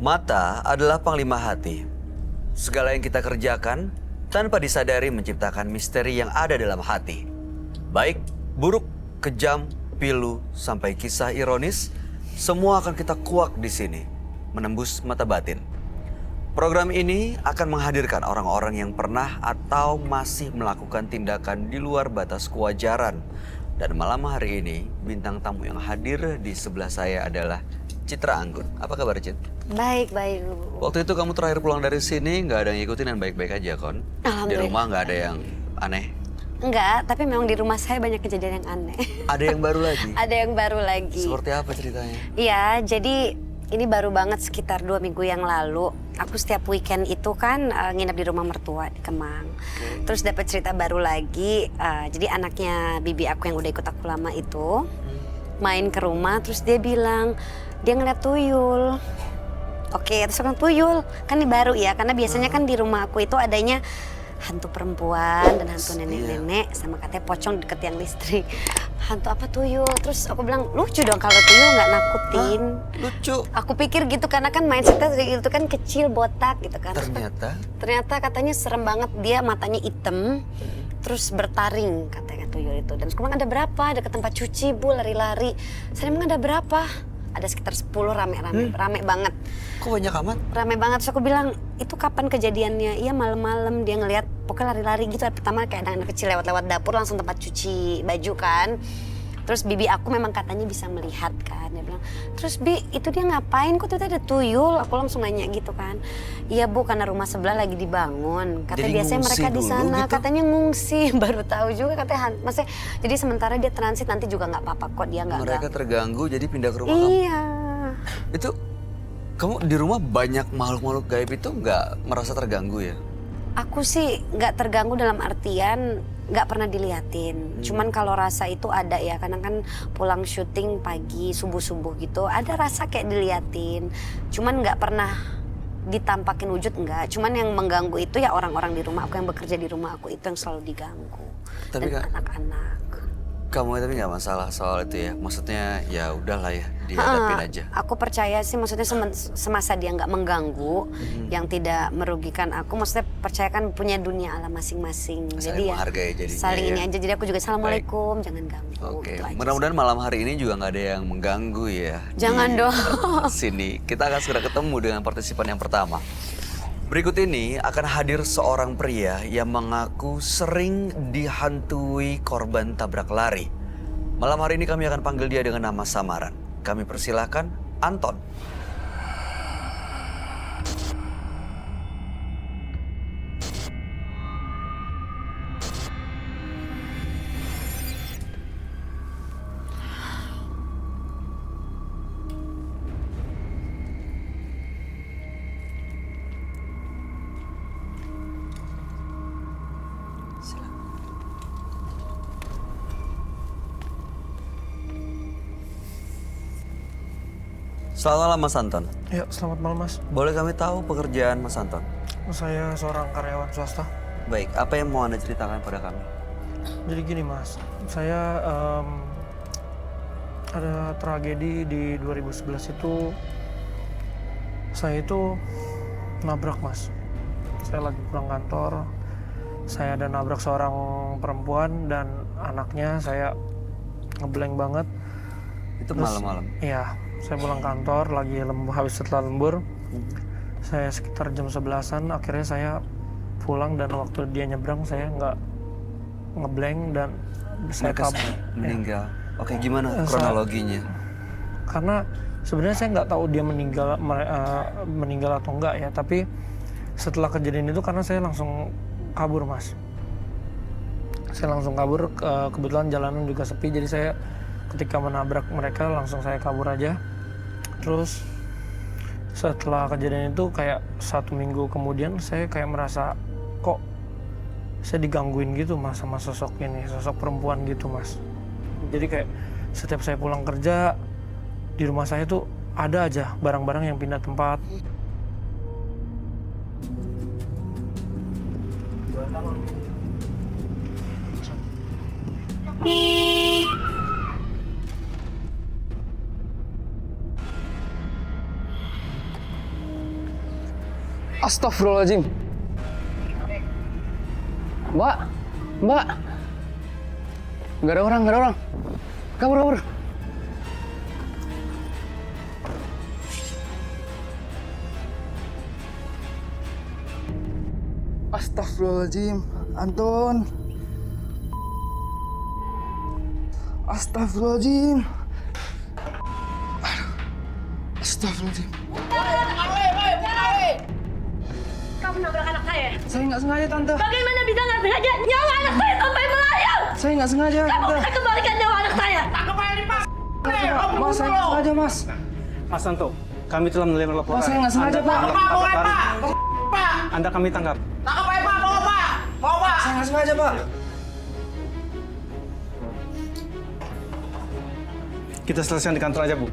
Mata adalah panglima hati. Segala yang kita kerjakan tanpa disadari menciptakan misteri yang ada dalam hati. Baik, buruk, kejam, pilu, sampai kisah ironis, semua akan kita kuak di sini, menembus mata batin. Program ini akan menghadirkan orang-orang yang pernah atau masih melakukan tindakan di luar batas kewajaran. Dan malam hari ini, bintang tamu yang hadir di sebelah saya adalah Citra Anggun. Apa kabar, Cit? Baik. Waktu itu kamu terakhir pulang dari sini, nggak ada yang ngikutin dan baik-baik aja, Kon? Di rumah nggak ada yang aneh? Enggak, tapi memang di rumah saya banyak kejadian yang aneh. Ada yang baru lagi? Ada yang baru lagi. Seperti apa ceritanya? Iya, jadi ini baru banget sekitar 2 minggu yang lalu. Aku setiap weekend itu kan nginep di rumah mertua di Kemang. Terus dapat cerita baru lagi. Jadi anaknya bibi aku yang udah ikut aku lama itu main ke rumah, terus dia bilang dia ngeliat tuyul. Oke, terus aku bilang, tuyul kan ini baru ya, karena biasanya kan di rumah aku itu adanya hantu perempuan dan hantu nenek-nenek sama katanya pocong deket yang listrik. Hantu apa tuyul? Terus aku bilang lucu dong kalau tuyul nggak nakutin. Lucu? Aku pikir gitu karena kan mindsetnya itu kan kecil botak gitu kan. Ternyata katanya serem banget, dia matanya hitam, terus bertaring katanya tuyul itu. Dan aku bilang ada berapa? Ada ke tempat cuci bu, lari-lari. Saya emang ada berapa? Ada sekitar 10 rame banget. Kok banyak amat? Rame banget, terus aku bilang, itu kapan kejadiannya? Iya malam-malam dia ngeliat, pokoknya lari-lari gitu. Pertama kayak anak kecil lewat-lewat dapur langsung tempat cuci baju kan. Terus bibi aku memang katanya bisa melihat kan. Dia bilang, terus Bi itu dia ngapain? Kok ternyata ada tuyul? Aku langsung nanya gitu kan. Iya bu, karena rumah sebelah lagi dibangun. Katanya biasanya mereka di sana, gitu? Katanya ngungsi. Baru tahu juga katanya. Maksudnya, jadi sementara dia transit nanti juga nggak apa-apa kok, dia nggak. Mereka terganggu jadi pindah ke rumah kamu? Iya. Itu kamu di rumah banyak makhluk-makhluk gaib itu nggak merasa terganggu ya? Aku sih nggak terganggu dalam artian nggak pernah diliatin. Cuman kalau rasa itu ada ya, karena kan pulang syuting pagi subuh-subuh gitu, ada rasa kayak diliatin. Cuman nggak pernah ditampakin wujud enggak. Cuman yang mengganggu itu ya orang-orang di rumah aku yang bekerja di rumah aku itu yang selalu diganggu. Tapi dan anak-anak. Kamu tapi nggak masalah soal itu ya? Maksudnya ya udahlah ya, dihadapin aja. Aku percaya sih, maksudnya semasa dia nggak mengganggu, yang tidak merugikan aku, maksudnya percaya kan punya dunia alam masing-masing. Saling menghargai jadinya. Saling ya. ini aja, jadi aku juga assalamualaikum, jangan ganggu. Oke, gitu mudah-mudahan malam hari ini juga nggak ada yang mengganggu ya. Jangan dong. Sini, kita akan segera ketemu dengan partisipan yang pertama. Berikut ini akan hadir seorang pria yang mengaku sering dihantui korban tabrak lari. Malam hari ini kami akan panggil dia dengan nama samaran. Kami persilahkan Anton. Selamat malam Mas Anton. Ya, selamat malam Mas. Boleh kami tahu pekerjaan Mas Anton? Saya seorang karyawan swasta. Baik, apa yang mau Anda ceritakan pada kami? Jadi gini Mas, saya ada tragedi di 2011 itu. Saya itu nabrak Mas. Saya lagi pulang kantor, saya ada nabrak seorang perempuan dan anaknya, saya ngeblank banget. Itu malam-malam? Iya. Saya pulang kantor, lagi habis setelah lembur. Saya sekitar jam 11-an, akhirnya saya pulang dan waktu dia nyebrang saya nggak ngeblank dan saya meninggal. Ya. Oke, gimana kronologinya? Karena sebenarnya saya nggak tahu dia meninggal atau enggak ya, tapi setelah kejadian itu karena saya langsung kabur Mas. Saya langsung kabur, kebetulan jalanan juga sepi, jadi saya ketika menabrak mereka langsung saya kabur aja. Terus setelah kejadian itu kayak 1 minggu kemudian saya kayak merasa kok saya digangguin gitu Mas sama sosok perempuan gitu Mas. Jadi kayak setiap saya pulang kerja di rumah saya tuh ada aja barang-barang yang pindah tempat. Astagfirullahaladzim. Mbak, Mbak. Nggak ada orang. Kabur. Astagfirullahaladzim, Anton. Astagfirullahaladzim. Aduh. Astagfirullahaladzim. Kamu nabrak anak saya. Saya nggak sengaja, Tante. Bagaimana bisa nggak sengaja? Nyawa anak saya sampai melayang. Saya nggak sengaja, Kamu Tante. bisa kembalikan nyawa anak saya. Mas, saya nggak sengaja, Mas. Mas Santo, kami telah menerima laporan. Mas, saya nggak sengaja, Pak. Anda kami tangkap. Saya nggak sengaja, Pak. Kita selesaikan di kantor aja, Bu.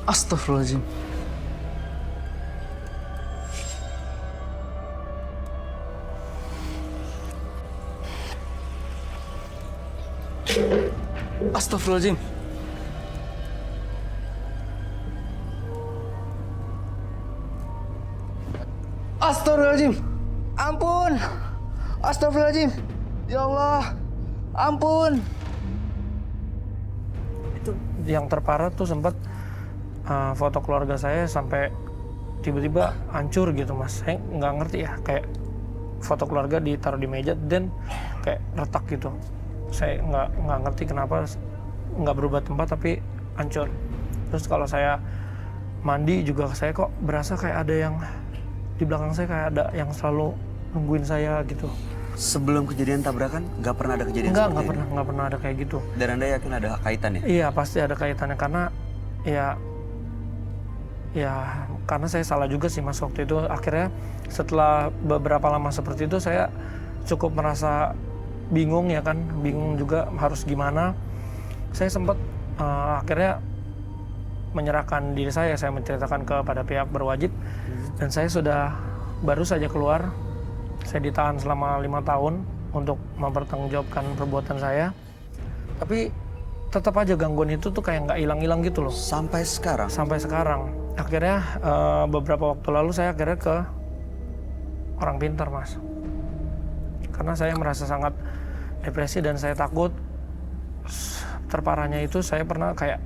Astagfirullahaladzim. Astagfirullahaladzim. Astagfirullahaladzim. Ampun. Astagfirullahaladzim. Ya Allah. Ampun. Itu yang terparah tuh sempat foto keluarga saya sampai tiba-tiba hancur gitu mas. Saya nggak ngerti ya, kayak foto keluarga ditaruh di meja dan kayak retak gitu. Saya nggak ngerti kenapa nggak berubah tempat tapi hancur. Terus kalau saya mandi juga saya kok berasa kayak ada yang di belakang saya, kayak ada yang selalu nungguin saya gitu. Sebelum kejadian tabrakan, nggak pernah ada kejadian Nggak seperti ini? nggak pernah ada kayak gitu. Dan Anda yakin ada kaitannya? Iya pasti ada kaitannya karena ya karena saya salah juga sih mas waktu itu. Akhirnya setelah beberapa lama seperti itu saya cukup merasa bingung ya kan, bingung juga harus gimana. Saya sempat akhirnya menyerahkan diri saya menceritakan kepada pihak berwajib dan saya sudah baru saja keluar. Saya ditahan selama 5 tahun untuk mempertanggungjawabkan perbuatan saya. Tapi tetap aja gangguan itu tuh kayak nggak hilang-hilang gitu loh. Sampai sekarang? Sampai sekarang. Akhirnya beberapa waktu lalu saya akhirnya ke orang pintar mas. Karena saya merasa sangat depresi dan saya takut. Terparahnya itu saya pernah kayak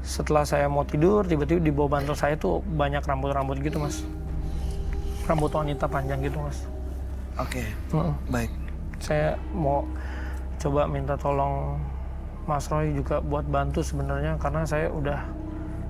setelah saya mau tidur tiba-tiba di bawah bantal saya tuh banyak rambut-rambut gitu mas. Rambut wanita panjang gitu mas. Oke, baik. Saya mau coba minta tolong Mas Roy juga buat bantu sebenarnya karena saya udah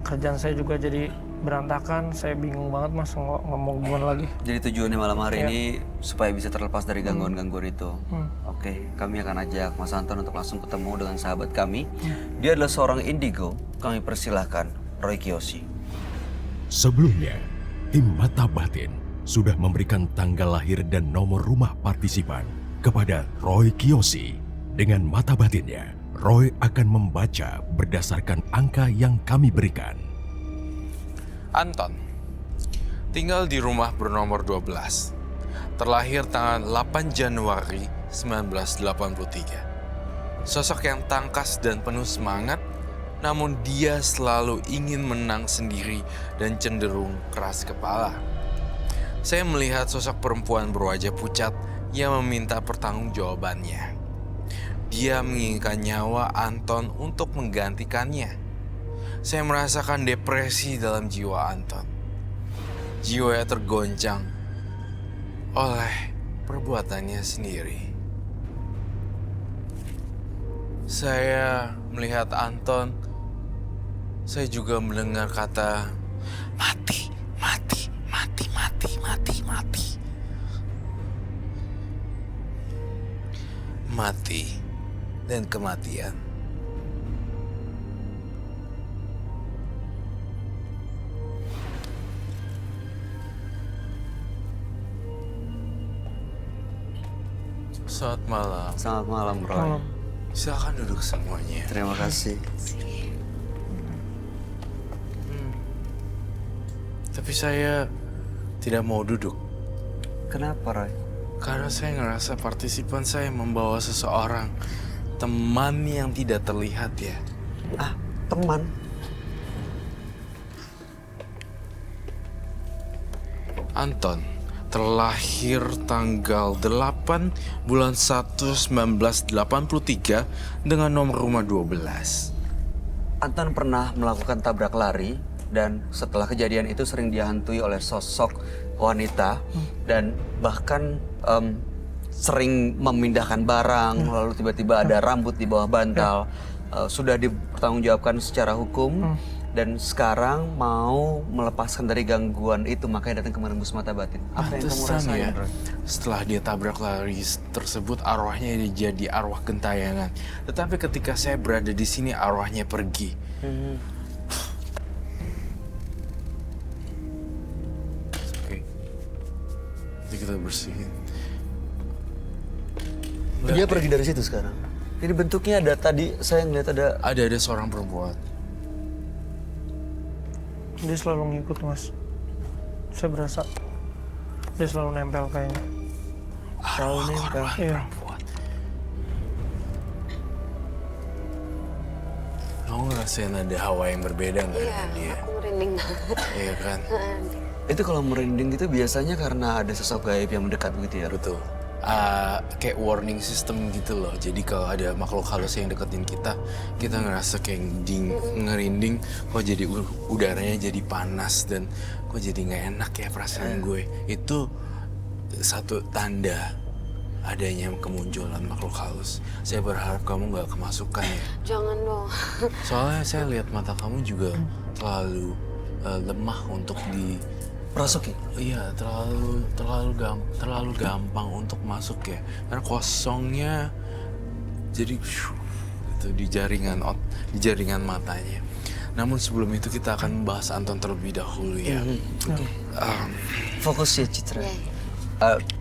kerjaan saya juga jadi berantakan. Saya bingung banget mas ngomong gimana lagi. Jadi tujuannya malam hari ini supaya bisa terlepas dari gangguan-gangguan itu. Oke, kami akan ajak Mas Anton untuk langsung ketemu dengan sahabat kami. Dia adalah seorang indigo. Kami persilahkan Roy Kiyoshi. Sebelumnya, tim Mata Batin sudah memberikan tanggal lahir dan nomor rumah partisipan kepada Roy Kiyoshi. Dengan mata batinnya, Roy akan membaca berdasarkan angka yang kami berikan. Anton, tinggal di rumah bernomor 12, terlahir tanggal 8 Januari 1983. Sosok yang tangkas dan penuh semangat, namun dia selalu ingin menang sendiri dan cenderung keras kepala. Saya melihat sosok perempuan berwajah pucat yang meminta pertanggungjawabannya. Dia menginginkan nyawa Anton untuk menggantikannya. Saya merasakan depresi dalam jiwa Anton. Jiwanya tergoncang oleh perbuatannya sendiri. Saya melihat Anton, saya juga mendengar kata mati, mati, mati, mati, mati, mati. Mati dan kematian. Selamat malam. Selamat malam, Roy. Silakan duduk semuanya. Terima kasih. Tapi saya tidak mau duduk. Kenapa, Roy? Karena saya ngerasa partisipan saya membawa seseorang teman yang tidak terlihat ya. Ah, teman. Anton terlahir tanggal 8 bulan 1 1983 dengan nomor rumah 12. Anton pernah melakukan tabrak lari dan setelah kejadian itu sering dihantui oleh sosok wanita dan bahkan sering memindahkan barang lalu tiba-tiba ada rambut di bawah bantal. Sudah dipertanggungjawabkan secara hukum dan sekarang mau melepaskan dari gangguan itu makanya datang ke menembus mata batin. Apa yang kamu Pantesan rasain, ya, Roy? setelah dia tabrak lari tersebut arwahnya jadi arwah gentayangan. Tetapi ketika saya berada di sini arwahnya pergi. Oke, jadi kita bersihin. Dia pergi dari situ sekarang. Jadi bentuknya ada tadi saya ngeliat ada Ada seorang perempuan. Dia selalu ngikut, Mas. Saya berasa dia selalu nempel kayaknya. selalu nempel. Iya. Perempuan. Kamu ngerasain ada hawa yang berbeda nggak Iya, dengan dia? aku merinding banget. Iya kan? Itu kalau merinding gitu biasanya karena ada sosok gaib yang mendekat begitu ya? Betul. Kayak warning system gitu loh. Jadi kalau ada makhluk halus yang deketin kita ngerasa kayak ngerinding. Kok jadi udaranya jadi panas dan kok jadi nggak enak ya perasaan gue. Itu satu tanda adanya kemunculan makhluk halus. Saya berharap kamu nggak kemasukan ya. Jangan dong. Soalnya saya lihat mata kamu juga terlalu lemah untuk Rasuki? Iya, terlalu gampang untuk masuk ya. Karena kosongnya jadi itu di jaringan matanya. Namun sebelum itu kita akan membahas Anton terlebih dahulu ya. Fokus ya Citra.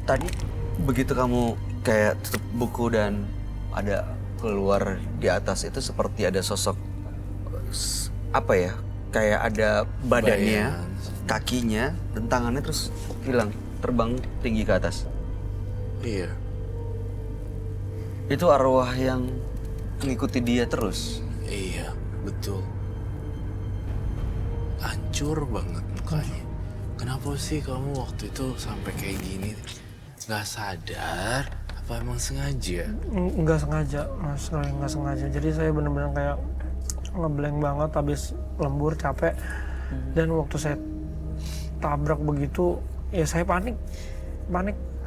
Tadi begitu kamu kayak tutup buku dan ada keluar di atas itu seperti ada sosok apa ya? Kayak ada badannya, kakinya, dan tangannya terus hilang, terbang tinggi ke atas. Iya. Itu arwah yang mengikuti dia terus. Iya, betul. Hancur banget mukanya. Kenapa sih kamu waktu itu sampai kayak gini? Gak sadar? Apa emang sengaja? Nggak sengaja, Mas Roy, nggak sengaja. Jadi saya benar-benar kayak ngeblank banget, habis lembur, capek. Dan waktu saya tabrak begitu, ya saya panik.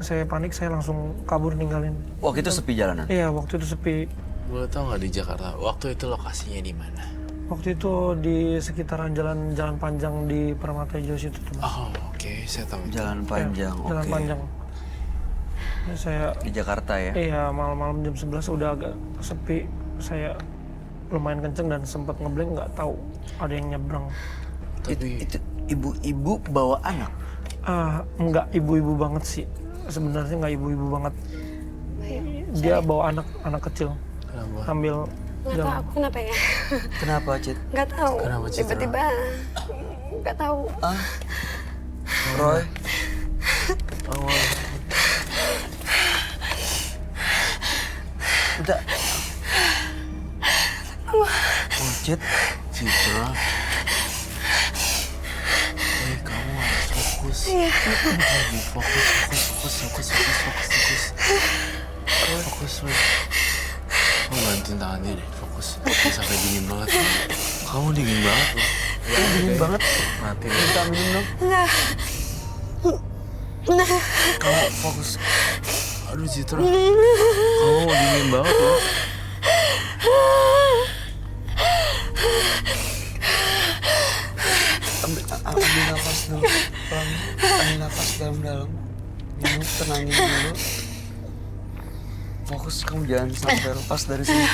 Saya langsung kabur ninggalin. Waktu itu sepi jalanan? Iya, waktu itu sepi. Boleh tau nggak di Jakarta? Waktu itu lokasinya di mana? Waktu itu di sekitaran jalan panjang di Permata Hijau situ tuh, Mas. Oh, oke, saya tahu. Jalan panjang, Iya, Jalan oke. panjang. Ya, saya Di Jakarta ya? iya, malam-malam jam 11 udah agak sepi. Saya lumayan kenceng dan sempat ngeblank, nggak tahu ada yang nyebrang. Itu ibu-ibu bawa anak? Nggak ibu-ibu banget sih. Sebenarnya nggak ibu-ibu banget. Dia bawa anak kecil. Kenapa? Ambil Nggak tahu aku kenapa ya. Kenapa, Cit? Nggak tahu. Kenapa, Citra? Tiba-tiba nggak tahu. Roy? Udah. Cit? Citra. Kamu harus fokus. Fokus. Kamu bantuin tangan dia deh, fokus. Jangan sampai dingin banget. Kamu dingin banget loh. Dingin banget. Mati. Minta minum dong. Kamu fokus. Aduh Citra. Kamu dingin banget loh. Ambil nafas dulu. Pelan. Ambil nafas dalam-dalam. Minum, tenangin dulu. Fokus, kamu jangan sampai lepas dari sini.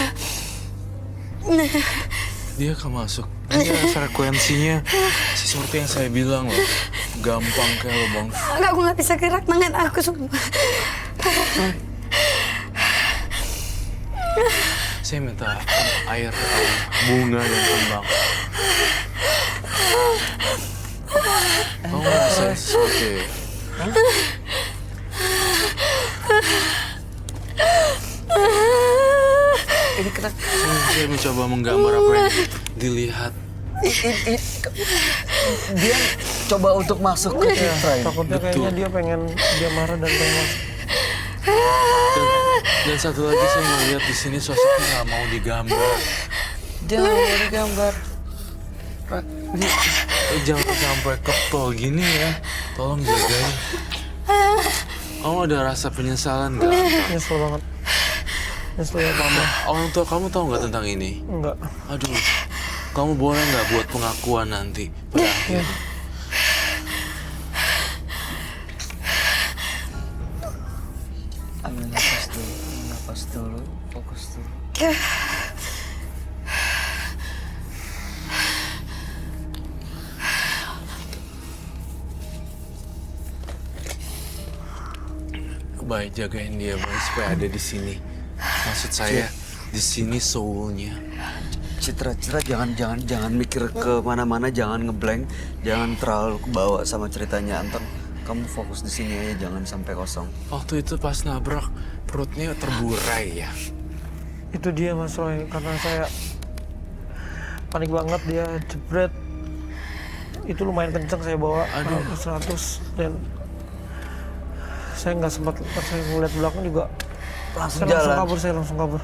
Dia akan masuk. Dia frekuensinya seperti yang saya bilang loh. Gampang kayak lubang. Enggak, aku nggak bisa gerak tangan aku sumpah. Saya minta air bunga dan kembang. Kamu merasa sesuatu ya? kita. Saya mencoba menggambar apa yang dilihat. Dia coba untuk masuk ke Citra ini. Takutnya kayaknya dia pengen dia marah dan pengen masuk. Dan satu lagi saya melihat di sini sosoknya nggak mau digambar. Jangan boleh gambar. Jangan sampai ketol gini ya. Tolong jagain. Kamu ada rasa penyesalan nggak? Nyesel banget. Nyesel ya mama. Orang tua kamu tahu nggak tentang ini? Enggak. Aduh, kamu boleh nggak buat pengakuan nanti pada akhirnya? Ambil napas dulu, fokus dulu. Baik, jagain dia baik supaya ada di sini. Maksud saya di sini soulnya. Citra jangan mikir ke mana-mana, jangan ngeblank, jangan terlalu kebawa sama ceritanya. Anton, kamu fokus di sini aja, jangan sampai kosong. Waktu itu pas nabrak perutnya terburai ya. Itu dia Mas Roy, karena saya panik banget dia jebret. Itu lumayan kenceng saya bawa 100 dan saya nggak sempat pas saya ngeliat belakang juga Langsung saya jalan. langsung kabur.